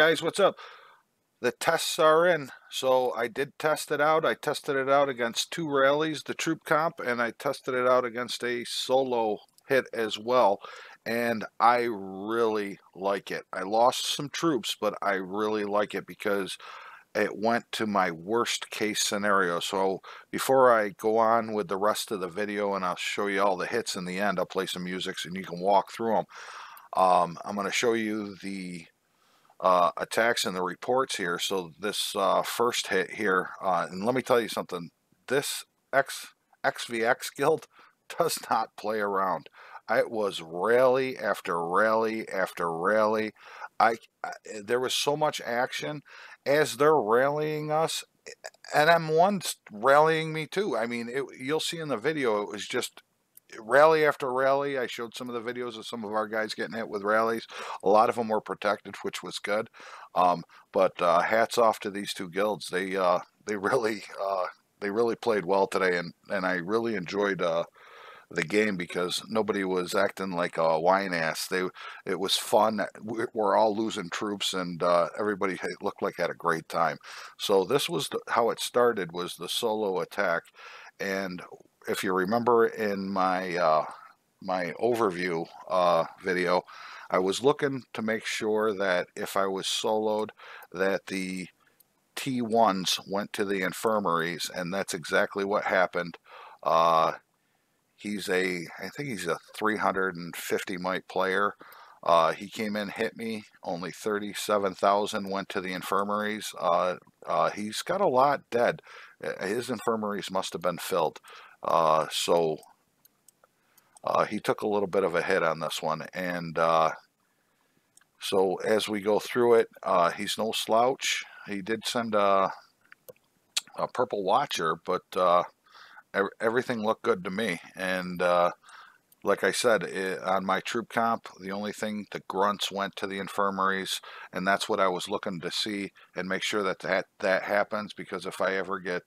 guys, what's up? The tests are in, so I did test it out. I tested it out against two rallies, the troop comp, and I tested it out against a solo hit as well, and I really like it. I lost some troops, but I really like it because it went to my worst case scenario. So before I go on with the rest of the video and I'll show you all the hits in the end, I'll play some music so you can walk through them. I'm going to show you the attacks and the reports here. So this first hit here, and let me tell you something, this XVX guild does not play around. It was rally after rally after rally. There was so much action as they're rallying us, and M1's rallying me too. I mean, you'll see in the video, it was just rally after rally. I showed some of the videos of some of our guys getting hit with rallies. A lot of them were protected, which was good. But hats off to these two guilds. They really played well today, and I really enjoyed the game because nobody was acting like a whine ass. It was fun. We're all losing troops, and everybody looked like had a great time. So this was how it started, was the solo attack. And if you remember in my my overview video, I was looking to make sure that if I was soloed, that the T1s went to the infirmaries, and that's exactly what happened. I think he's a 350 might player. He came in, hit me, only 37,000 went to the infirmaries. He's got a lot dead. His infirmaries must have been filled. So he took a little bit of a hit on this one. And so as we go through it, he's no slouch. He did send a purple watcher, but everything looked good to me. And like I said, on my troop comp, the only thing, the grunts went to the infirmaries, and that's what I was looking to see and make sure that happens, because if I ever get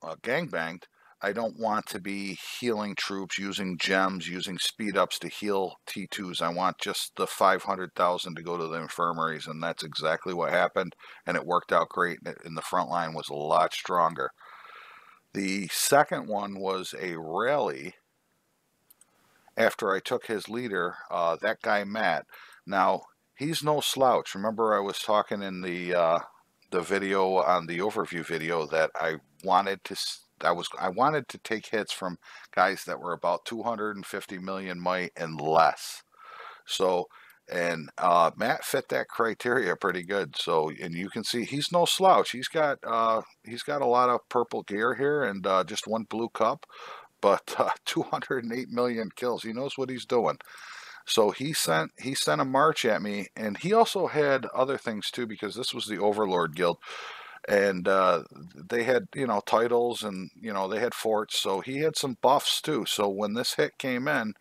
gangbanged, I don't want to be healing troops, using gems, using speed ups to heal T2s. I want just the 500,000 to go to the infirmaries, and that's exactly what happened, and it worked out great, and the front line was a lot stronger. The second one was a rally after I took his leader, that guy Matt. Now, he's no slouch. Remember, I was talking in the video on the overview video that I wanted to take hits from guys that were about 250 million might and less. So, and Matt fit that criteria pretty good. So, and you can see he's no slouch. He's got a lot of purple gear here and just one blue cup, but 208 million kills. He knows what he's doing. So he sent a march at me, and he also had other things too, because this was the Overlord Guild, and they had, you know, titles, and, you know, they had forts, so he had some buffs too. So when this hit came in,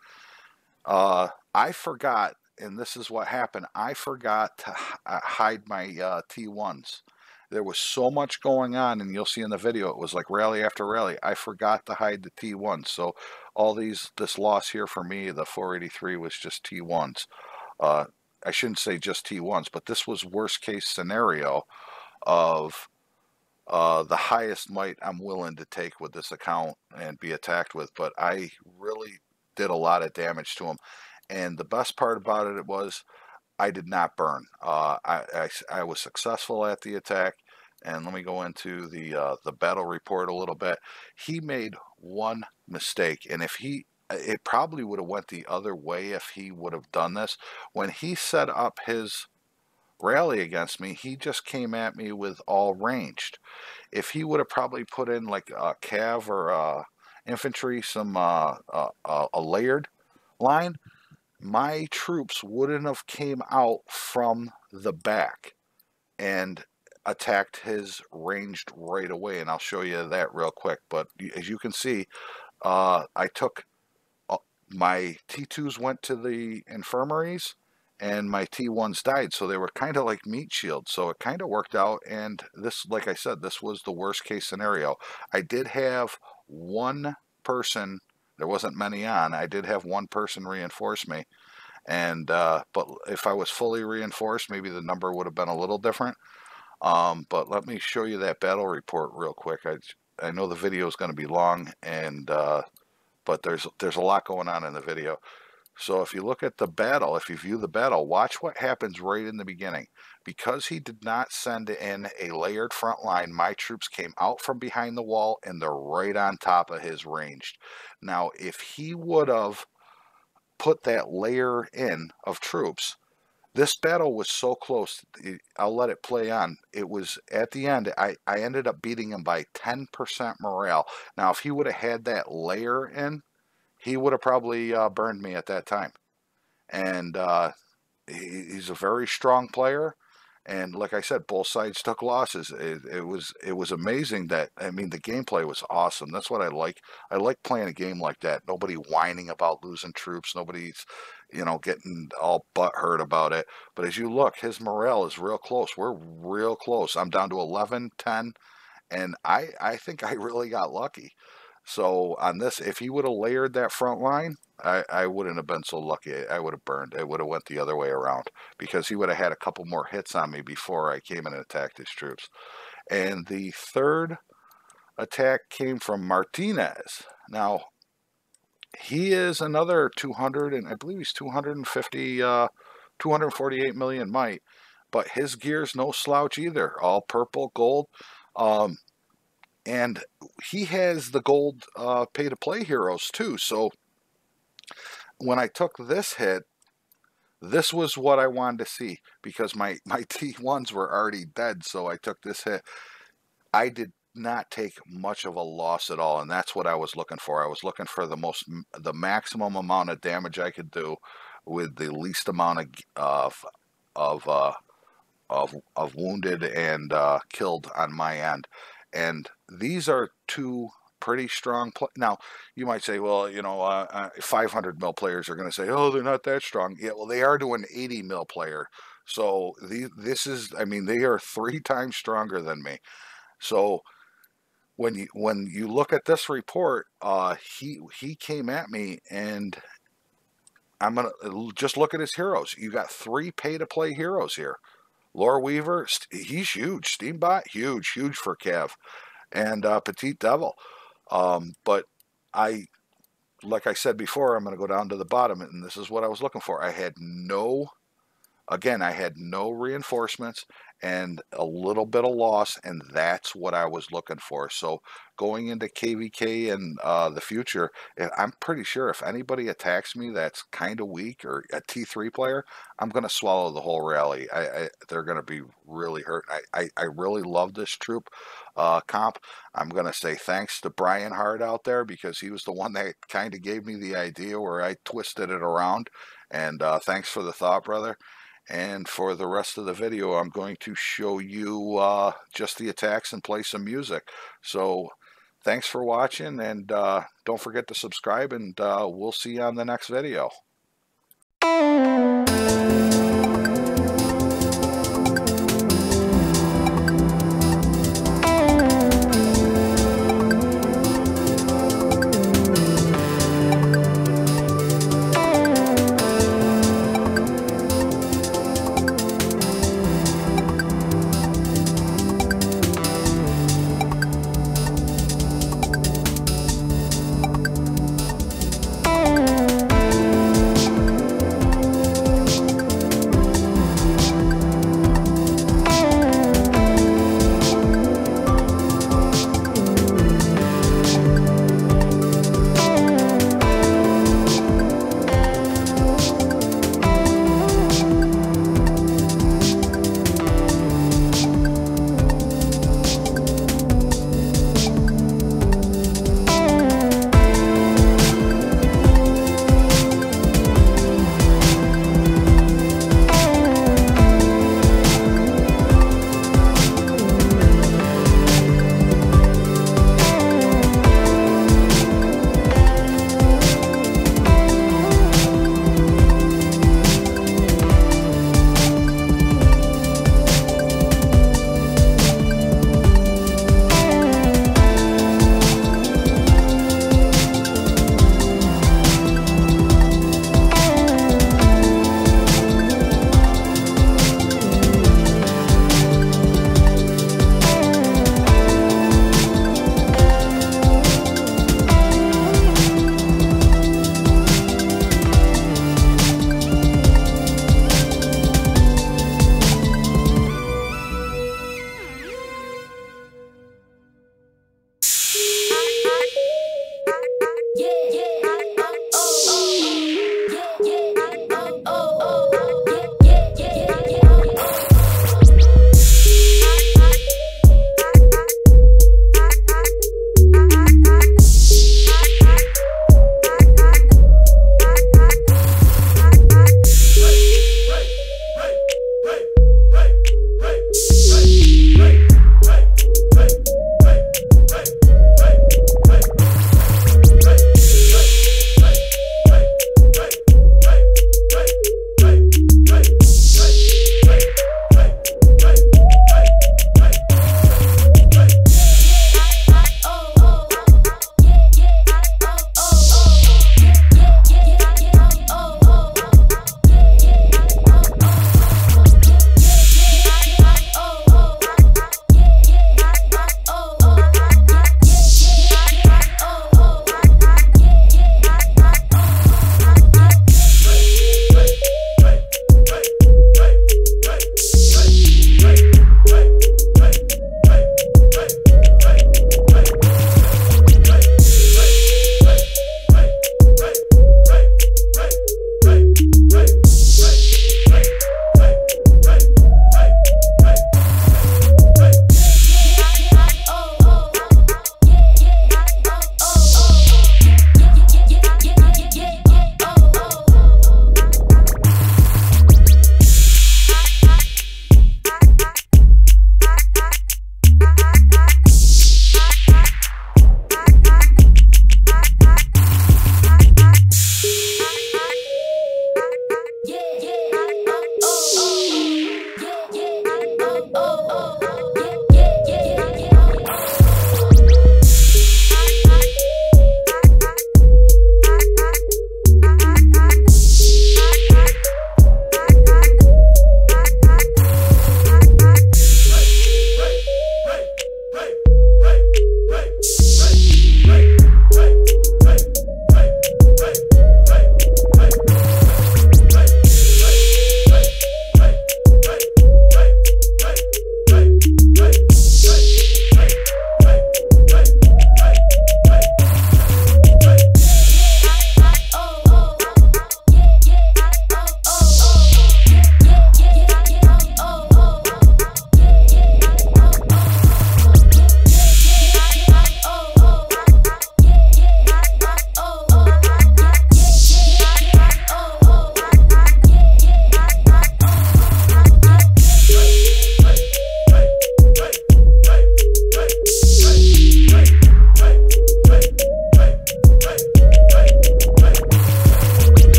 I forgot, and this is what happened, I forgot to hide my T1s. There was so much going on, and you'll see in the video, it was like rally after rally. I forgot to hide the T1s. So all this loss here for me, the 483, was just T1s. I shouldn't say just T1s, but this was worst case scenario of the highest might I'm willing to take with this account and be attacked with. But I really did a lot of damage to him. And the best part about it was I did not burn. I was successful at the attack, and let me go into the battle report a little bit. He made one mistake, and it probably would have went the other way if he would have done this. When he set up his rally against me, he just came at me with all ranged. If he would have probably put in like a cav or infantry, some a layered line, my troops wouldn't have came out from the back and attacked his ranged right away, and I'll show you that real quick. But as you can see, I took my T2s went to the infirmaries, and my T1s died, so they were kind of like meat shields. So it kind of worked out, and this, like I said, this was the worst case scenario. I did have one person, there wasn't many on, I did have one person reinforce me, And but if I was fully reinforced, maybe the number would have been a little different. But let me show you that battle report real quick. I know the video is going to be long, and but there's a lot going on in the video. So if you look at the battle, if you view the battle, watch what happens right in the beginning. Because he did not send in a layered front line, my troops came out from behind the wall and they're right on top of his ranged. Now, if he would have put that layer in of troops, this battle was so close. I'll let it play on. It was at the end, I ended up beating him by 10% morale. Now, if he would have had that layer in, he would have probably burned me at that time. And he's a very strong player. And like I said, both sides took losses. It was amazing that, I mean, the gameplay was awesome. That's what I like. I like playing a game like that. Nobody whining about losing troops. Nobody's, you know, getting all butthurt about it. But as you look, his morale is real close. We're real close. I'm down to 11, 10, and I think I really got lucky. So on this, if he would have layered that front line, I wouldn't have been so lucky. I would have burned. It would have went the other way around because he would have had a couple more hits on me before I came in and attacked his troops. And the third attack came from Martinez. Now, he is another 200, and I believe he's 250, 248 million might, but his gear's no slouch either. All purple, gold. And he has the gold pay-to-play heroes too. So when I took this hit, this was what I wanted to see because my T1s were already dead. So I took this hit. I did not take much of a loss at all, and that's what I was looking for. I was looking for the maximum amount of damage I could do with the least amount of wounded and killed on my end. And these are two pretty strong now, you might say, well, you know, 500 mil players are going to say, oh, they're not that strong. Yeah, well, they are to an 80 mil player. So this is, I mean, they are 3 times stronger than me. So when you look at this report, he came at me, and I'm going to just look at his heroes. You got 3 pay-to-play heroes here. Lore Weaver, he's huge. Steambot, huge for Cav. And Petite Devil. But like I said before, I'm going to go down to the bottom, and this is what I was looking for. I had no reinforcements and a little bit of loss, and that's what I was looking for. So going into KVK in the future, I'm pretty sure if anybody attacks me that's kind of weak or a T3 player, I'm going to swallow the whole rally. They're going to be really hurt. I really love this troop comp. I'm going to say thanks to Brian Hart out there because he was the one that kind of gave me the idea where I twisted it around. And thanks for the thought, brother. And for the rest of the video, I'm going to show you just the attacks and play some music. So thanks for watching, and don't forget to subscribe, and we'll see you on the next video.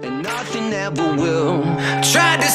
and nothing ever will. Tried to